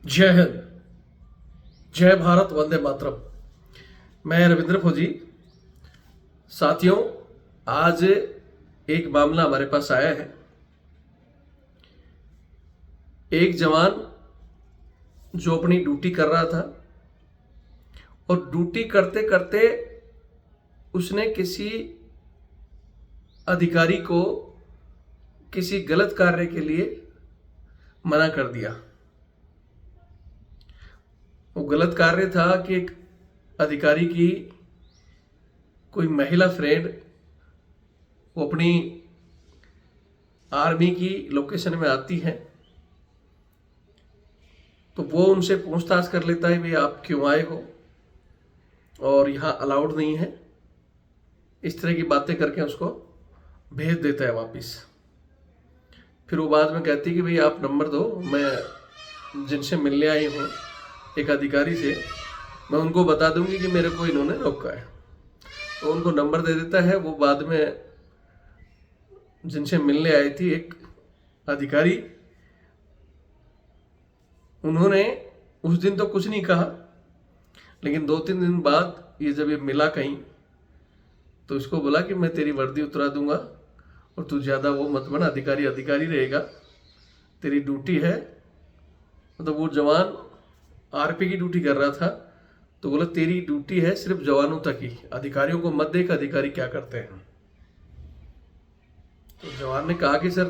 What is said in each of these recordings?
जय हिंद, जय भारत, वंदे मातरम। मैं रविंद्र फौजी। साथियों, आज एक मामला हमारे पास आया है। एक जवान जो अपनी ड्यूटी कर रहा था और ड्यूटी करते करते उसने किसी अधिकारी को किसी गलत कार्य के लिए मना कर दिया। वो गलत कार्य था कि एक अधिकारी की कोई महिला फ्रेंड वो अपनी आर्मी की लोकेशन में आती है तो वो उनसे पूछताछ कर लेता है, भाई आप क्यों आए हो और यहाँ अलाउड नहीं है। इस तरह की बातें करके उसको भेज देता है वापस। फिर वो बाद में कहती है कि भाई आप नंबर दो, मैं जिनसे मिलने आई हूँ एक अधिकारी से, मैं उनको बता दूंगी कि मेरे को इन्होंने रोका है। तो उनको नंबर दे देता है। वो बाद में जिनसे मिलने आई थी एक अधिकारी, उन्होंने उस दिन तो कुछ नहीं कहा, लेकिन 2-3 दिन बाद ये जब ये मिला कहीं तो इसको बोला कि मैं तेरी वर्दी उतरा दूंगा और तू ज़्यादा वो मत बना, अधिकारी अधिकारी रहेगा, तेरी ड्यूटी है। मतलब वो जवान आरपी की ड्यूटी कर रहा था तो बोला तेरी ड्यूटी है सिर्फ जवानों तक ही, अधिकारियों को मत देख, अधिकारी क्या करते हैं। तो जवान ने कहा कि सर,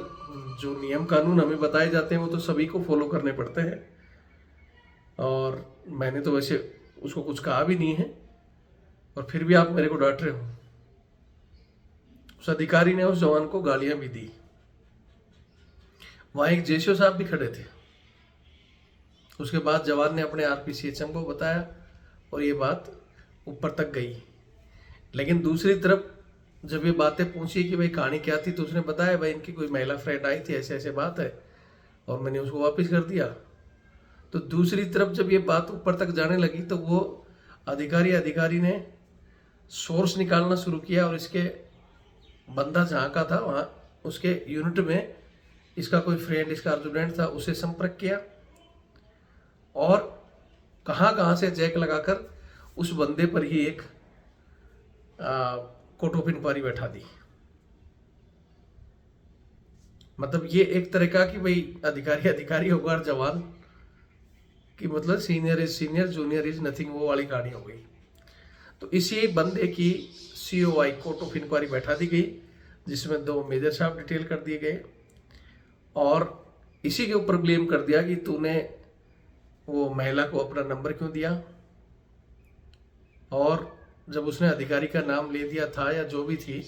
जो नियम कानून हमें बताए जाते हैं वो तो सभी को फॉलो करने पड़ते हैं, और मैंने तो वैसे उसको कुछ कहा भी नहीं है और फिर भी आप मेरे को डांट रहे हो। उस अधिकारी ने उस जवान को गालियां भी दी। वहां एक जेसीओ साहब भी खड़े थे। उसके बाद जवान ने अपने आरपीसीएचएम को बताया और ये बात ऊपर तक गई। लेकिन दूसरी तरफ जब ये बातें पूछी कि भाई कहानी क्या थी, तो उसने बताया भाई इनकी कोई महिला फ्रेंड आई थी, ऐसे ऐसे बात है, और मैंने उसको वापस कर दिया। तो दूसरी तरफ जब ये बात ऊपर तक जाने लगी तो वो अधिकारी ने सोर्स निकालना शुरू किया और इसके बंदा जहाँ का था वहाँ उसके यूनिट में इसका कोई फ्रेंड, इसका अर्जुनेंट था, उसे संपर्क किया और कहाँ कहाँ से जैक लगाकर उस बंदे पर ही एक कोर्ट ऑफ इंक्वायरी बैठा दी। मतलब ये एक तरह का कि भाई अधिकारी अधिकारी होगा और जवान कि मतलब senior is senior, junior is nothing, वो वाली कहानी हो गई। तो इसी बंदे की COI कोर्ट ऑफ इंक्वायरी बैठा दी गई, जिसमें 2 मेजर साहब डिटेल कर दिए गए और इसी के ऊपर ब्लेम कर दिया कि तूने वो महिला को अपना नंबर क्यों दिया, और जब उसने अधिकारी का नाम ले दिया था या जो भी थी,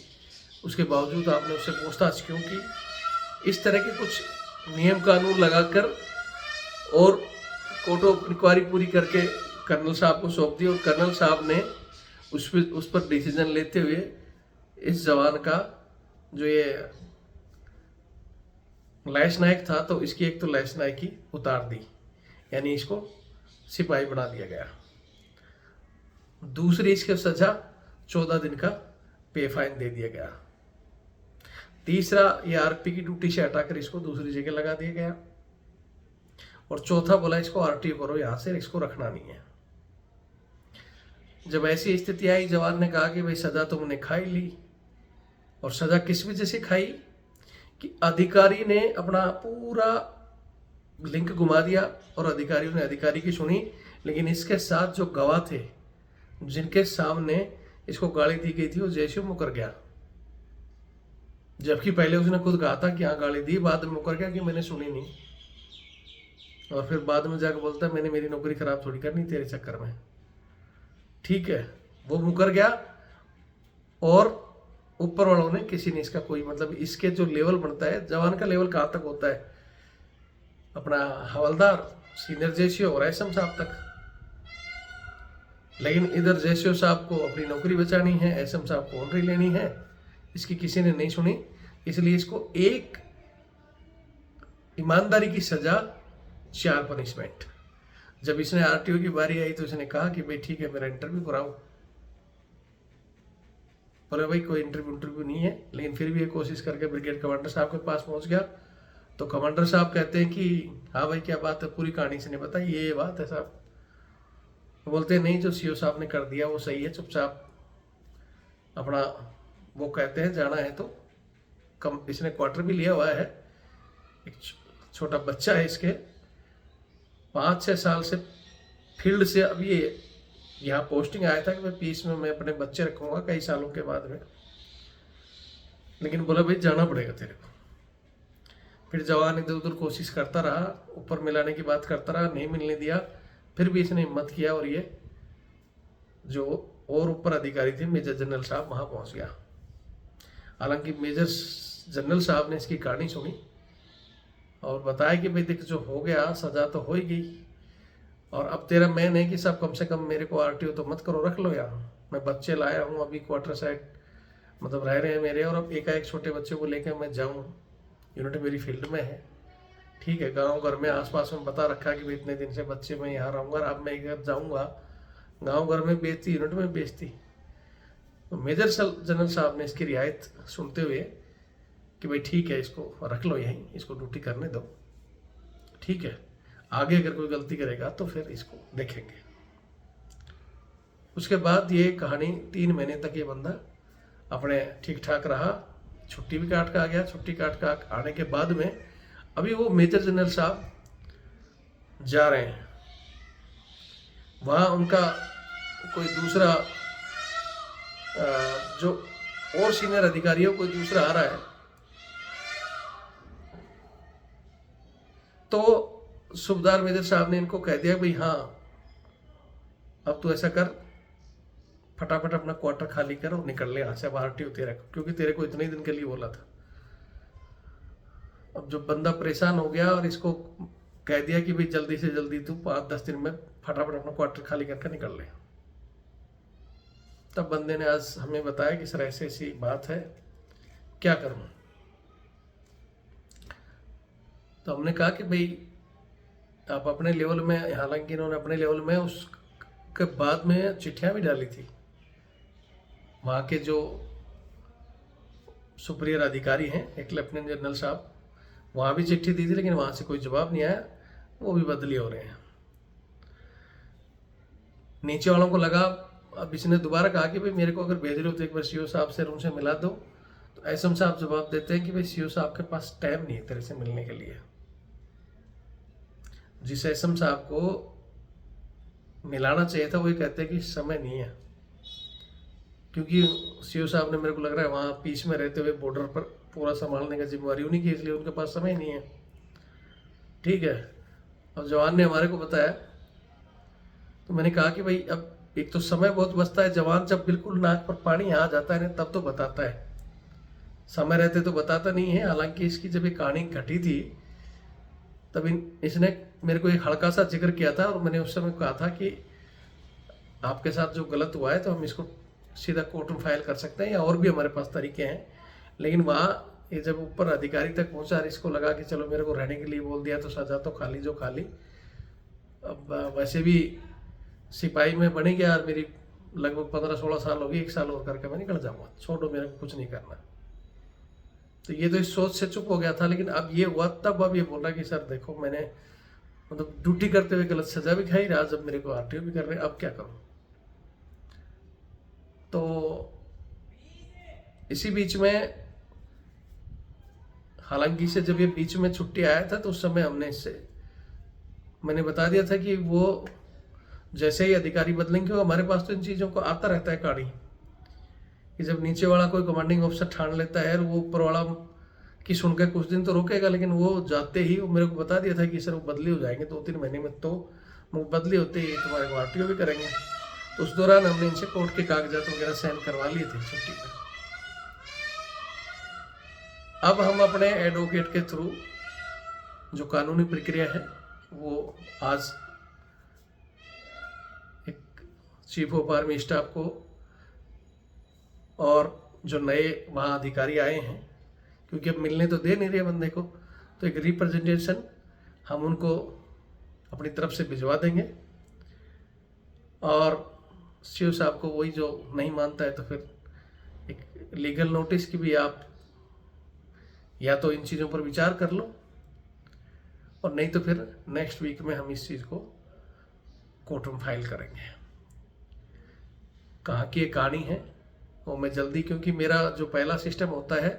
उसके बावजूद आपने उससे पूछताछ क्यों की। इस तरह के कुछ नियम कानून लगाकर और कोर्ट ऑफ इंक्वायरी पूरी करके कर्नल साहब को सौंप दी और कर्नल साहब ने उस पर डिसीजन लेते हुए इस जवान का जो ये लैश नायक था, तो इसकी एक तो लैश नायकी उतार दी, यानी इसको सिपाही बना दिया गया। दूसरी इसके सजा 14 दिन का पे फाइन दे दिया गया। तीसरा, ये आरपी की ड्यूटी से हटाकर इसको दूसरी जगह लगा दिया गया और चौथा बोला इसको RTO करो, यहां से इसको रखना नहीं है। जब ऐसी स्थिति आई, जवान ने कहा कि भाई सजा तो मैंने खाई ली, और सजा किस वजह से खाई कि अधिकारी ने अपना पूरा लिंक घुमा दिया और अधिकारियों ने अधिकारी की सुनी, लेकिन इसके साथ जो गवाह थे जिनके सामने इसको गाली दी गई थी, वो जैसे मुकर गया। जबकि पहले उसने खुद कहा था कि हाँ गाली दी, बाद में मुकर गया कि मैंने सुनी नहीं, और फिर बाद में जाकर बोलता मैंने मेरी नौकरी खराब थोड़ी करनी तेरे चक्कर में। ठीक है, वो मुकर गया और ऊपर वालों ने किसी ने इसका कोई मतलब, इसके जो लेवल बनता है, जवान का लेवल कहाँ तक होता है, अपना हवलदार, सीनियर जेसीओ और एसएम साहब तक। लेकिन इधर जेसीओ साहब को अपनी नौकरी बचानी है, एसएम साहब को ऑनरी लेनी है, इसकी किसी ने नहीं सुनी। इसलिए इसको एक ईमानदारी की सजा, 4 पनिशमेंट। जब इसने RTO की बारी आई तो इसने कहा कि भाई ठीक है, मेरा इंटरव्यू कराओ। बोले भाई कोई इंटरव्यू नहीं है, लेकिन फिर भी ये कोशिश करके ब्रिगेड कमांडर साहब के पास पहुंच गया तो कमांडर साहब कहते हैं कि हाँ भाई क्या बात है, पूरी कहानी से नहीं बताई, ये बात है साहब। बोलते हैं नहीं, जो सीओ साहब ने कर दिया वो सही है, चुपचाप अपना, वो कहते हैं जाना है तो कम, इसने क्वार्टर भी लिया हुआ है, एक छोटा बच्चा है इसके, 5-6 साल से फील्ड से अब ये यहाँ पोस्टिंग आया था कि मैं पीस में मैं अपने बच्चे रखूँगा कई सालों के बाद में, लेकिन बोला भाई जाना पड़ेगा तेरे को। फिर जवान इधर उधर कोशिश करता रहा, ऊपर मिलाने की बात करता रहा, नहीं मिलने दिया, फिर भी इसने हिम्मत किया और ये जो और ऊपर अधिकारी थे मेजर जनरल साहब, वहाँ पहुँच गया। हालांकि मेजर जनरल साहब ने इसकी कहानी सुनी और बताया कि भाई देख, जो हो गया सजा तो हो ही गई, और अब तेरा मैन है कि सब कम से कम मेरे को आरटीओ तो मत करो, रख लो यार, मैं बच्चे लाया हूँ अभी क्वार्टर साइड मतलब रह रहे हैं मेरे, और अब एकाएक छोटे बच्चे को लेकर मैं जाऊँ, यूनिट मेरी फील्ड में है, ठीक है, गांव घर में आसपास में बता रखा कि भाई इतने दिन से बच्चे मैं यहाँ रहूँगा, अब मैं एक जाऊँगा गांव घर में बेचती, यूनिट में बेचती। तो मेजर जनरल साहब ने इसकी रियायत सुनते हुए कि भाई ठीक है, इसको रख लो यहीं, इसको ड्यूटी करने दो, ठीक है, आगे अगर कोई गलती करेगा तो फिर इसको देखेंगे। उसके बाद ये कहानी 3 महीने तक ये बंदा अपने ठीक ठाक रहा, छुट्टी भी काट के आ गया। छुट्टी काट के आने के बाद में अभी वो मेजर जनरल साहब जा रहे हैं, वहाँ उनका कोई दूसरा जो और सीनियर अधिकारी है कोई दूसरा आ रहा है, तो सूबेदार मेजर साहब ने इनको कह दिया भाई हाँ, अब तू ऐसा कर, फटाफट अपना क्वार्टर खाली कर और निकल ले यहाँ से, अब आरटीओ तेरा, क्योंकि तेरे को इतने ही दिन के लिए बोला था। अब जो बंदा परेशान हो गया और इसको कह दिया कि भाई जल्दी से जल्दी तू 5-10 दिन में फटाफट अपना क्वार्टर खाली करके निकल ले। तब बंदे ने आज हमें बताया कि सर ऐसी ऐसी बात है, क्या करूं। तो हमने कहा कि भाई आप अपने लेवल में, हालांकि इन्होंने अपने लेवल में उसके बाद में चिट्ठियां भी डाली थी, वहाँ के जो सुपीरियर अधिकारी हैं, एक लेफ्टिनेंट जनरल साहब, वहाँ भी चिट्ठी दी थी, लेकिन वहाँ से कोई जवाब नहीं आया, वो भी बदली हो रहे हैं। नीचे वालों को लगा, अब इसने दोबारा कहा कि भाई मेरे को अगर भेज रहे हो तो एक बार सीओ साहब से उनसे मिला दो। तो एसएम साहब जवाब देते हैं कि भाई सीओ साहब के पास टाइम नहीं है तेरे से मिलने के लिए। जिस एसएम साहब को मिलाना चाहिए था वो ये कहते हैं कि समय नहीं है, क्योंकि सीओ साहब ने, मेरे को लग रहा है, वहाँ पीस में रहते हुए बॉर्डर पर पूरा संभालने का जिम्मेवारी उन्हीं की, इसलिए उनके पास समय नहीं है, ठीक है। अब जवान ने हमारे को बताया, तो मैंने कहा कि भाई अब एक तो समय बहुत बचता है, जवान जब बिल्कुल नाक पर पानी आ जाता है ना तब तो बताता है, समय रहते तो बताता नहीं है। हालांकि इसकी जब ये कहानी घटी थी तब इसने मेरे को एक हल्का सा जिक्र किया था, और मैंने उस समय कहा था कि आपके साथ जो गलत हुआ है तो हम इसको सीधा कोर्ट में फाइल कर सकते हैं, या और भी हमारे पास तरीके हैं। लेकिन वहाँ ये जब ऊपर अधिकारी तक पहुँचा, इसको लगा कि चलो मेरे को रहने के लिए बोल दिया तो सजा तो खाली जो खाली, अब वैसे भी सिपाही में बने गया और मेरी लगभग 15-16 साल हो गई, 1 साल और करके मैं निकल जाऊँगा, छोड़ो मेरे को कुछ नहीं करना। तो ये तो इस सोच से चुप हो गया था। लेकिन अब ये हुआ तब अब ये बोल रहा कि सर देखो मैंने मतलब ड्यूटी करते हुए गलत सजा भी खाई, आज जब मेरे को आरटीओ भी कर रहे हैं, अब क्या करूँ। तो इसी बीच में, हालांकि से जब ये बीच में छुट्टी आया था तो उस समय मैंने बता दिया था कि वो जैसे ही अधिकारी बदलेंगे, हमारे पास तो इन चीज़ों को आता रहता है कहानी, कि जब नीचे वाला कोई कमांडिंग ऑफिसर ठान लेता है, वो ऊपर वाला की सुनकर कुछ दिन तो रोकेगा, लेकिन वो जाते ही वो मेरे को बता दिया था कि सर वो बदली हो जाएंगे 2-3 महीने में, तो वो बदली होते ही तुम्हारे को आरटीओ भी करेंगे। तो उस दौरान हमने इनसे कोर्ट के कागजात वगैरह साइन करवा लिए थे छुट्टी पर। अब हम अपने एडवोकेट के थ्रू जो कानूनी प्रक्रिया है वो आज एक चीफ ऑफ आर्मी स्टाफ को और जो नए वहाँ अधिकारी आए हैं, क्योंकि अब मिलने तो दे नहीं रहे बंदे को, तो एक रिप्रेजेंटेशन हम उनको अपनी तरफ से भिजवा देंगे, और सीओ साहब को वही जो नहीं मानता है तो फिर एक लीगल नोटिस की भी आप या तो इन चीज़ों पर विचार कर लो, और नहीं तो फिर नेक्स्ट वीक में हम इस चीज़ को कोर्ट में फाइल करेंगे। कहाँ की ये कहानी है वो मैं जल्दी, क्योंकि मेरा जो पहला सिस्टम होता है,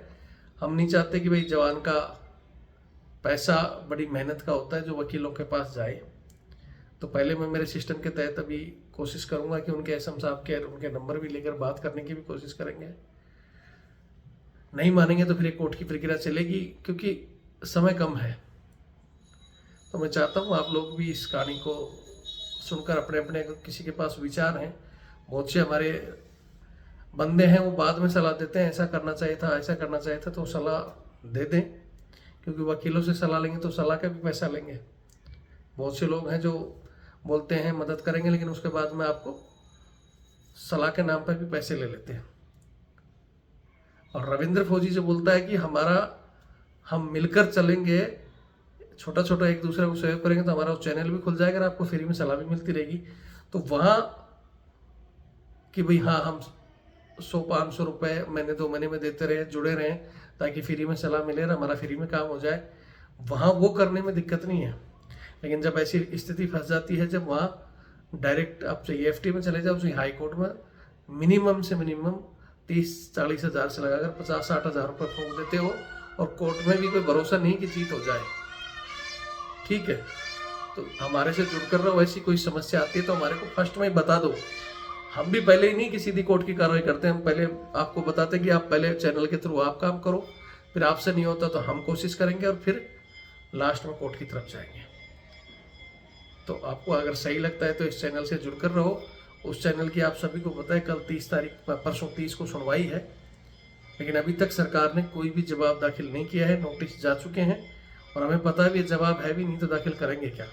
हम नहीं चाहते कि भाई जवान का पैसा बड़ी मेहनत का होता है जो वकीलों के पास जाए। तो पहले मैं मेरे सिस्टम के तहत अभी कोशिश करूंगा कि उनके एसएम साहब के उनके नंबर भी लेकर बात करने की भी कोशिश करेंगे। नहीं मानेंगे तो फिर कोर्ट की प्रक्रिया चलेगी, क्योंकि समय कम है। तो मैं चाहता हूँ आप लोग भी इस कहानी को सुनकर अपने अपने किसी के पास विचार हैं, बहुत से हमारे बंदे हैं वो बाद में सलाह देते हैं, ऐसा करना चाहिए था, ऐसा करना चाहिए था, तो सलाह दे दें, क्योंकि वकीलों से सलाह लेंगे तो सलाह का भी पैसा लेंगे। बहुत से लोग हैं जो बोलते हैं मदद करेंगे, लेकिन उसके बाद में आपको सलाह के नाम पर भी पैसे ले लेते हैं। और रविंद्र फौजी जो बोलता है कि हम मिलकर चलेंगे, छोटा छोटा एक दूसरे को सहयोग करेंगे तो हमारा चैनल भी खुल जाएगा और आपको फ्री में सलाह भी मिलती रहेगी। तो वहाँ कि भाई हाँ हम 100-500 रुपये महीने 2 महीने में देते रहे, जुड़े रहें, ताकि फ्री में सलाह मिले और हमारा फ्री में काम हो जाए, वहाँ वो करने में दिक्कत नहीं है। लेकिन जब ऐसी स्थिति फंस जाती है, जब वहाँ डायरेक्ट आप चाहिए EFT में चले जाओ, चाहिए हाई कोर्ट में मिनिमम से मिनिमम 30-40 हज़ार से लगाकर 50-60 हज़ार रुपये फूंक देते हो, और कोर्ट में भी कोई भरोसा नहीं कि जीत हो जाए। ठीक है, तो हमारे से जुड़कर रहो। ऐसी कोई समस्या आती है तो हमारे को फर्स्ट में ही बता दो। हम भी पहले ही नहीं किसी भी कोर्ट की कार्रवाई करते हैं, हम पहले आपको बताते हैं कि आप पहले चैनल के थ्रू आप काम करो, फिर आपसे नहीं होता तो हम कोशिश करेंगे, और फिर लास्ट में कोर्ट की तरफ जाएंगे। तो आपको अगर सही लगता है तो इस चैनल से जुड़कर रहो। उस चैनल की आप सभी को पता है कल 30 तारीख परसों 30 को सुनवाई है, लेकिन अभी तक सरकार ने कोई भी जवाब दाखिल नहीं किया है। नोटिस जा चुके हैं और हमें पता भी है जवाब है भी नहीं, तो दाखिल करेंगे क्या,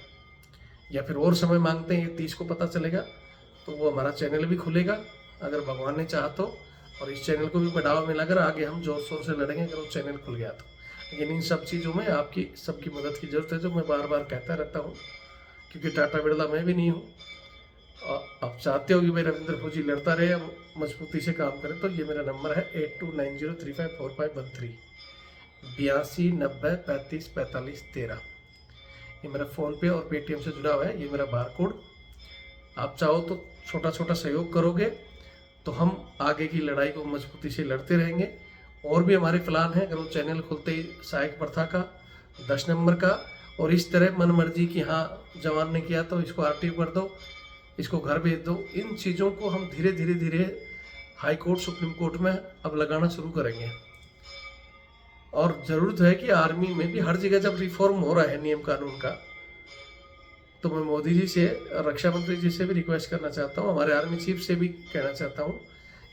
या फिर और समय मांगते हैं। ये 30 को पता चलेगा तो वो हमारा चैनल भी खुलेगा अगर भगवान ने चाहा तो, और इस चैनल को भी बढ़ावा मिला कर आगे हम जोर शोर से लड़ेंगे अगर वो चैनल खुल गया तो। लेकिन इन सब चीज़ों में आपकी सबकी मदद की ज़रूरत है, जो मैं बार बार कहता रहता हूँ, क्योंकि टाटा बिरला मैं भी नहीं हूँ। आप चाहते हो कि भाई रविंद्र फौजी लड़ता रहे, हम मजबूती से काम करें, तो ये मेरा नंबर है 8290354513 82 90 35 45 13। ये मेरा फ़ोनपे और पेटीएम से जुड़ा हुआ है, ये मेरा बारकोड। आप चाहो तो छोटा छोटा सहयोग करोगे तो हम आगे की लड़ाई को मजबूती से लड़ते रहेंगे। और भी हमारे प्लान हैं, अगर वो चैनल खुलते ही सहायक प्रथा का 10 नंबर का, और इस तरह मन मर्जी की, हाँ जवान ने किया तो इसको RTO कर दो, इसको घर भेज दो, इन चीज़ों को हम धीरे धीरे धीरे हाई कोर्ट सुप्रीम कोर्ट में अब लगाना शुरू करेंगे। और ज़रूरत है कि आर्मी में भी हर जगह जब रिफॉर्म हो रहा है नियम कानून का, तो मैं मोदी जी से, रक्षा मंत्री जी से भी रिक्वेस्ट करना चाहता हूँ, हमारे आर्मी चीफ से भी कहना चाहता हूँ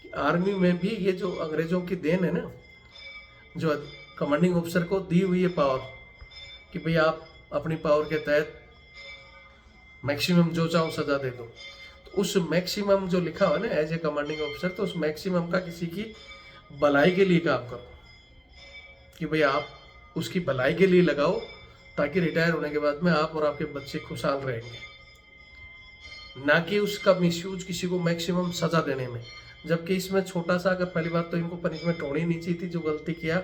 कि आर्मी में भी ये जो अंग्रेज़ों की देन है ना, जो कमांडिंग ऑफिसर को दी हुई है पावर, कि भाई आप अपनी पावर के तहत मैक्सिमम जो चाहो सजा दे दो, तो उस मैक्सिमम जो लिखा हुआ है ना एज ए कमांडिंग ऑफिसर, तो उस मैक्सिमम का किसी की भलाई के लिए काम करो, कि भाई आप उसकी भलाई के लिए लगाओ, ताकि रिटायर होने के बाद में आप और आपके बच्चे खुशहाल रहेंगे, ना कि उसका मिसयूज किसी को मैक्सिमम सजा देने में। जबकि इसमें छोटा सा, अगर पहली बात तो इनको पनिशमेंट होनी नहीं चाहिए थी, जो गलती किया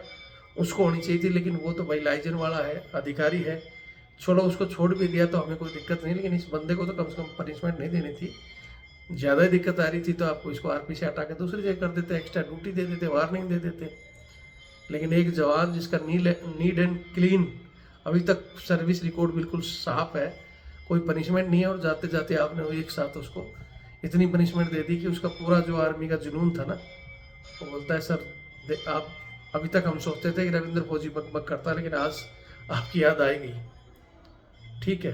उसको होनी चाहिए थी, लेकिन वो तो भाई लाइजन वाला है, अधिकारी है, छोड़ो उसको छोड़ भी दिया तो हमें कोई दिक्कत नहीं, लेकिन इस बंदे को तो कम से कम पनिशमेंट नहीं देनी थी। ज़्यादा ही दिक्कत आ रही थी तो आपको इसको RP से हटा के दूसरी जगह कर देते, एक्स्ट्रा ड्यूटी दे देते, वार्निंग दे देते। लेकिन एक जवान जिसका नीड एंड क्लीन अभी तक सर्विस रिकॉर्ड बिल्कुल साफ है, कोई पनिशमेंट नहीं है, और जाते जाते आपने वो एक साथ उसको इतनी पनिशमेंट दे दी कि उसका पूरा जो आर्मी का जुनून था ना, वो बोलता है सर आप, अभी तक हम सोचते थे कि रविंद्र फौजी बक करता, लेकिन आज आपकी याद आएगी। ठीक है,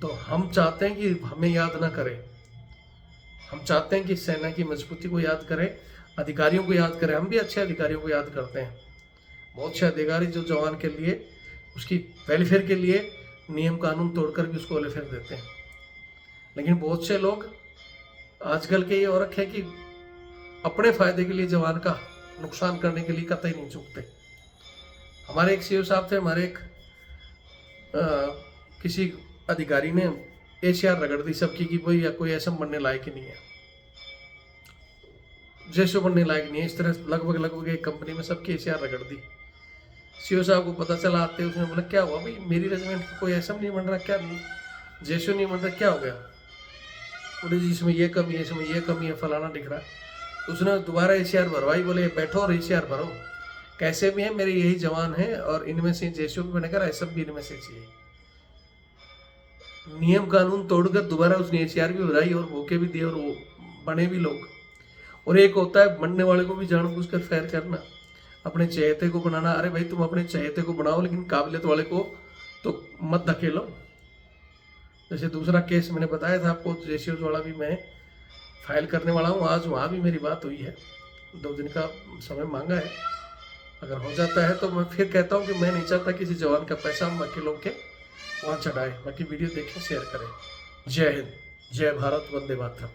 तो हम चाहते हैं कि हमें याद ना करें, हम चाहते हैं कि सेना की मजबूती को याद करें, अधिकारियों को याद करें। हम भी अच्छे अधिकारियों को याद करते हैं, बहुत से अधिकारी जो जवान के लिए, उसकी वेलफेयर के लिए नियम कानून तोड़कर भी उसको वेलफेयर देते हैं। लेकिन बहुत से लोग आजकल के ये और रखे कि अपने फायदे के लिए जवान का नुकसान करने के लिए कतई नहीं चूकते। हमारे एक CO साहब थे, हमारे एक किसी अधिकारी ने ACR रगड़ दी सबकी कि भाई या कोई ऐसा बनने लायक ही नहीं है, जैसे बनने लायक नहीं है, इस तरह लगभग एक कंपनी में सबकी ACR रगड़ दी। सीओ साहब को पता चला आते, उसने बोला क्या हुआ भाई, मेरी रेजिमेंट का कोई एसएम नहीं बन रहा, क्या जेशो नहीं बन रहा, क्या हो गया? बोले जी इसमें ये कमी है, इसमें ये कमी है, फलाना दिख रहा है। उसने दोबारा एसीआर भरवाई, बोले बैठो और एसीआर भरो, कैसे भी है मेरे यही जवान है और इनमें से जेशो भी बनेगा, एसएम भी इनमें से चाहिए। नियम कानून तोड़कर दोबारा उसने एसीआर भी भराई और मौके भी दिए और वो बने भी लोग। और एक होता है बनने वाले को भी जानबूझकर फायर करना, अपने चहेते को बनाना। अरे भाई तुम अपने चहेते को बनाओ लेकिन काबिलियत वाले को तो मत धकेलो। जैसे दूसरा केस मैंने बताया था आपको, रेशियोज वाला भी मैं फाइल करने वाला हूँ, आज वहाँ भी मेरी बात हुई है, 2 दिन का समय मांगा है। अगर हो जाता है तो मैं फिर कहता हूँ कि मैं नहीं चाहता किसी जवान का पैसा हम वकीलों के वहाँ चढ़ाए। बाकी वीडियो देखें, शेयर करें। जय हिंद, जय भारत, वंदे मातरम।